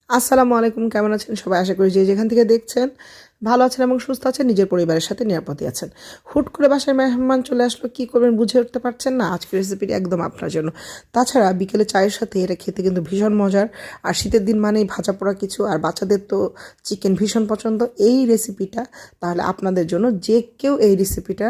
আসসালামু আলাইকুম, কেমন আছেন সবাই? আশা করি যে যেখান থেকে দেখছেন ভালো আছেন এবং সুস্থ আছেন, নিজের পরিবারের সাথে নিরাপদে আছেন। হুট করে বাসায় মেহমান চলে আসলো, কি করবেন বুঝে উঠতে পারছেন না? আজকের রেসিপিটি একদম আপনার জন্য। তাছাড়া বিকেলে চায়ের সাথে এটা খেতে কিন্তু ভীষণ মজার। আর শীতের দিন মানেই ভাজা পোড়া কিছু, আর বাচ্চাদের তো চিকেন ভীষণ পছন্দ। এই রেসিপিটা তাহলে আপনাদের জন্য, যে কেউ এই রেসিপিটা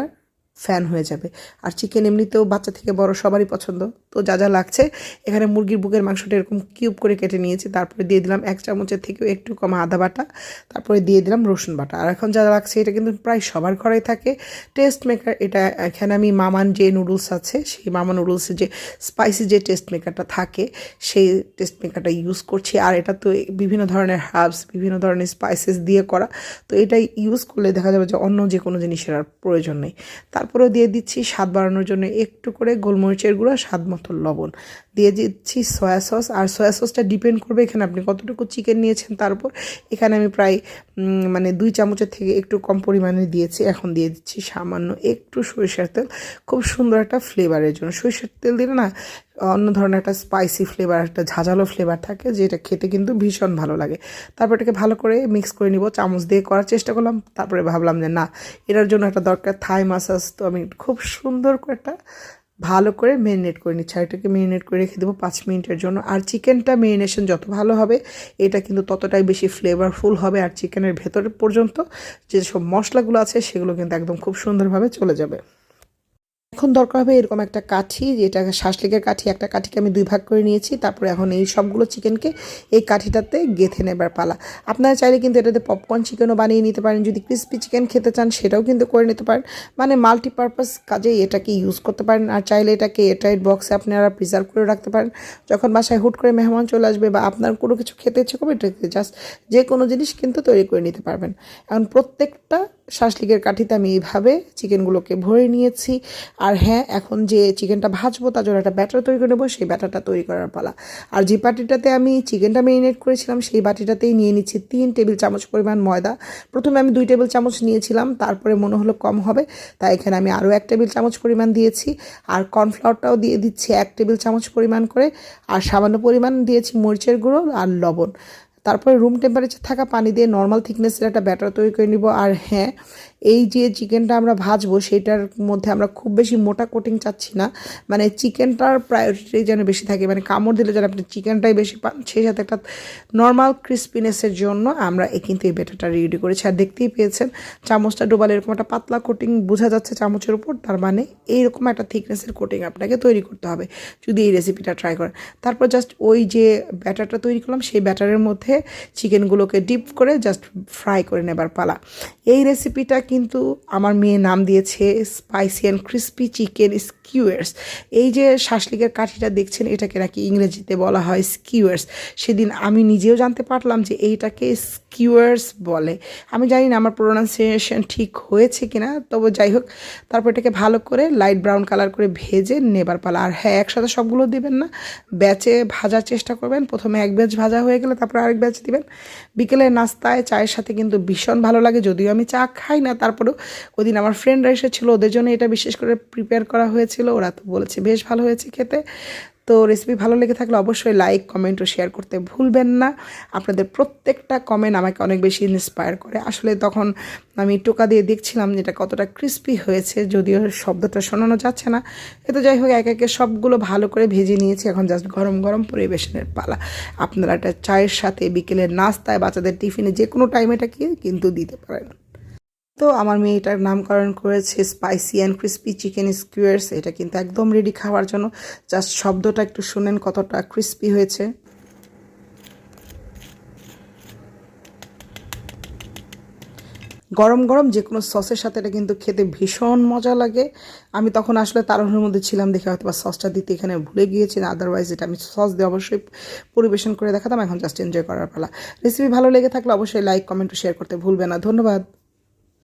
ফ্যান হয়ে যাবে। আর চিকেন এমনিতেও বাচ্চা থেকে বড় সবারই পছন্দ। তো যা যা লাগছে, এখানে মুরগির বুকের মাংসটা এরকম কিউব করে কেটে নিয়েছি। তারপরে দিয়ে দিলাম 1 চামচের থেকেও একটু কম আদা বাটা। তারপরে দিয়ে দিলাম রসুন বাটা। আর এখন যা লাগছে, এটা কিন্তু প্রায় সবার ঘরেই থাকে, টেস্ট মেকার। এটা এখানে আমি মামান যে নুডলস আছে, সেই মামা নুডলসের যে স্পাইসি যে টেস্ট মেকারটা থাকে, সেই টেস্ট মেকারটা ইউজ করছি। আর এটা তো বিভিন্ন ধরনের হার্বস, বিভিন্ন ধরনের স্পাইসেস দিয়ে করা। তো এটাই ইউজ করলে দেখা যাবে যে অন্য যে কোনো জিনিসের আর প্রয়োজন নেই। তারপরেও দিয়ে দিচ্ছি স্বাদ বাড়ানোর জন্য একটু করে গোলমরিচের গুঁড়া, স্বাদ মতো লবণ, দিয়ে দিচ্ছি সয়া সস। আর সয়া সসটা ডিপেন্ড করবে এখানে আপনি কতটুকু চিকেন নিয়েছেন তার উপর। এখানে আমি প্রায় 2 চামচের থেকে একটু কম পরিমাণে দিয়েছি। এখন দিয়ে দিচ্ছি সামান্য একটু সরিষার তেল, খুব সুন্দর একটা ফ্লেভারের জন্য। সরিষার তেল দিলে না অন্য ধরনের একটা স্পাইসি ফ্লেভার, একটা ঝাঁঝালো ফ্লেভার থাকে, যেটা খেতে কিন্তু ভীষণ ভালো লাগে। তারপর এটাকে ভালো করে মিক্স করে নিব। চামচ দিয়ে করার চেষ্টা করলাম, তারপরে ভাবলাম যে না, এটার জন্য একটা দরকার থাই মাসাজ। তো আমি খুব সুন্দর করে একটা ভালো করে মেরিনেট করে নিচ্ছি। আর এটাকে মেরিনেট করে রেখে দেবো 5 মিনিটের জন্য। আর চিকেনটা মেরিনেশন যত ভালো হবে, এটা কিন্তু ততটাই বেশি ফ্লেভারফুল হবে। আর চিকেনের ভেতরে পর্যন্ত যেসব মশলাগুলো আছে, সেগুলো কিন্তু একদম খুব সুন্দরভাবে চলে যাবে। এখন দরকার হবে এরকম একটা কাঠি, যেটা শাঁসলিকের কাঠি। একটা কাঠিকে আমি 2 ভাগ করে নিয়েছি। তারপরে এখন এই সবগুলো চিকেনকে এই কাঠিটাতে গেঁথে নেবার পালা। আপনারা চাইলে কিন্তু এটাতে পপকর্ন চিকেনও বানিয়ে নিতে পারেন। যদি ক্রিস্পি চিকেন খেতে চান, সেটাও কিন্তু করে নিতে পারেন। মানে মাল্টিপারপাস কাজে এটাকে ইউজ করতে পারেন। আর চাইলে এটাকে এয়ারটাইট বক্সে আপনারা প্রিজার্ভ করে রাখতে পারেন। যখন বাসায় হুট করে মেহমান চলে আসবে বা আপনার কোনো কিছু খেতে ইচ্ছে করবে, এটাকে জাস্ট যে কোনো জিনিস কিন্তু তৈরি করে নিতে পারবেন। এখন প্রত্যেকটা শাঁসলিকের কাঠিতে আমি এইভাবে চিকেনগুলোকে ভরে নিয়েছি। আর হ্যাঁ, এখন যে চিকেনটা ভাজবো তার জন্য একটা ব্যাটার তৈরি করে নেবো। সেই ব্যাটারটা তৈরি করার পালা। আর যে বাটিটাতে আমি চিকেনটা মেরিনেট করেছিলাম, সেই বাটিটাতেই নিয়ে নিচ্ছি 3 টেবিল চামচ পরিমাণ ময়দা। প্রথমে আমি 2 টেবিল চামচ নিয়েছিলাম, তারপরে মনে হলো কম হবে, তাই এখানে আমি আরও 1 টেবিল চামচ পরিমাণ দিয়েছি। আর কর্নফ্লাওয়ারটাও দিয়ে দিচ্ছি 1 টেবিল চামচ পরিমাণ করে। আর সামান্য পরিমাণ দিয়েছি মরিচের গুঁড়ো আর লবণ। তারপরে রুম টেম্পারেচার থাকা পানি দিয়ে নর্মাল থিকনেসের একটা ব্যাটার তৈরি করে নিব। আর হ্যাঁ, এই যে চিকেনটা আমরা ভাজবো, সেটার মধ্যে আমরা খুব বেশি মোটা কোটিং চাচ্ছি না। মানে চিকেনটার প্রায়োরিটি যেন বেশি থাকে, মানে কামড় দিলে যেন আপনি চিকেনটাই বেশি পান, সেই সাথে একটা নর্মাল ক্রিস্পিনেসের জন্য আমরা কিন্তু এই ব্যাটারটা রেডি করেছি। আর দেখতেই পেয়েছেন, চামচটা ডোবালে এরকম একটা পাতলা কোটিং বোঝা যাচ্ছে চামচের উপর। তার মানে এইরকম একটা থিকনেসের কোটিং আপনাকে তৈরি করতে হবে যদি এই রেসিপিটা ট্রাই করেন। তারপর জাস্ট ওই যে ব্যাটারটা তৈরি করলাম, সেই ব্যাটারের মধ্যে চিকেনগুলোকে ডিপ করে জাস্ট ফ্রাই করে নেবার পালা। এই রেসিপিটা কিন্তু আমার মেয়ে নাম দিয়েছে স্পাইসি অ্যান্ড ক্রিস্পি চিকেন স্কিউয়ার্স। এই যে শাঁসলিকের কাঠিটা দেখছেন, এটাকে নাকি ইংরেজিতে বলা হয় স্কিউয়ার্স। সেদিন আমি নিজেও জানতে পারলাম যে এইটাকে স্কিউয়ার্স বলে। আমি জানি না আমার প্রোনাউন্সিয়েশন ঠিক হয়েছে কিনা, তবে যাই হোক। তারপর এটাকে ভালো করে লাইট ব্রাউন কালার করে ভেজে নেবার পালা। আর হ্যাঁ, একসাথে সবগুলো দিবেন না, ব্যাচে ভাজার চেষ্টা করবেন। প্রথমে এক ব্যাচ ভাজা হয়ে গেলে তারপর আরেক ব্যাচ দিবেন। বিকেলের নাস্তায় চায়ের সাথে কিন্তু ভীষণ ভালো লাগে। যদিও আমি চা খাই না, তারপরেও ওদিন আমার ফ্রেন্ডরা এসেছিলো, ওদের জন্য এটা বিশেষ করে প্রিপেয়ার করা হয়েছিল। ওরা তো বলেছে বেশ ভালো হয়েছে খেতে। তো রেসিপি ভালো লেগে থাকলে অবশ্যই লাইক, কমেন্ট ও শেয়ার করতে ভুলবেন না। আপনাদের প্রত্যেকটা কমেন্ট আমাকে অনেক বেশি ইন্সপায়ার করে। আসলে তখন আমি টোকা দিয়ে দেখছিলাম যেটা কতটা ক্রিস্পি হয়েছে, যদিও শব্দটা শোনানো যাচ্ছে না। তো যাই হোক, একে একে সবগুলো ভালো করে ভেজে নিয়েছি। এখন জাস্ট গরম গরম পরিবেশনের পালা। আপনারা এটা চায়ের সাথে, বিকেলের নাস্তায়, বাচ্চাদের টিফিনে, যে কোনো টাইমে এটা কিন্তু দিতে পারেন। তো আমার মেয়ে এটার নামকরণ করেছে স্পাইসি অ্যান্ড ক্রিস্পি চিকেন স্কিউয়ার্স। এটা কিন্তু একদম রেডি খাওয়ার জন্য। জাস্ট শব্দটা একটু শুনেন কতটা ক্রিস্পি হয়েছে। গরম গরম যে কোনো সসের সাথে এটা কিন্তু খেতে ভীষণ মজা লাগে। আমি তখন আসলে তাড়াহুড়োর মধ্যে ছিলাম দেখে হয়তো বা সসটা দিতে এখানে ভুলে গিয়েছি। না, আদারওয়াইজ এটা আমি সস দিয়ে অবশ্যই পরিবেশন করে দেখাতাম। এখন জাস্ট এনজয় করার পালা। রেসিপি ভালো লেগে থাকলে অবশ্যই লাইক, কমেন্ট ও শেয়ার করতে ভুলবে না। ধন্যবাদ।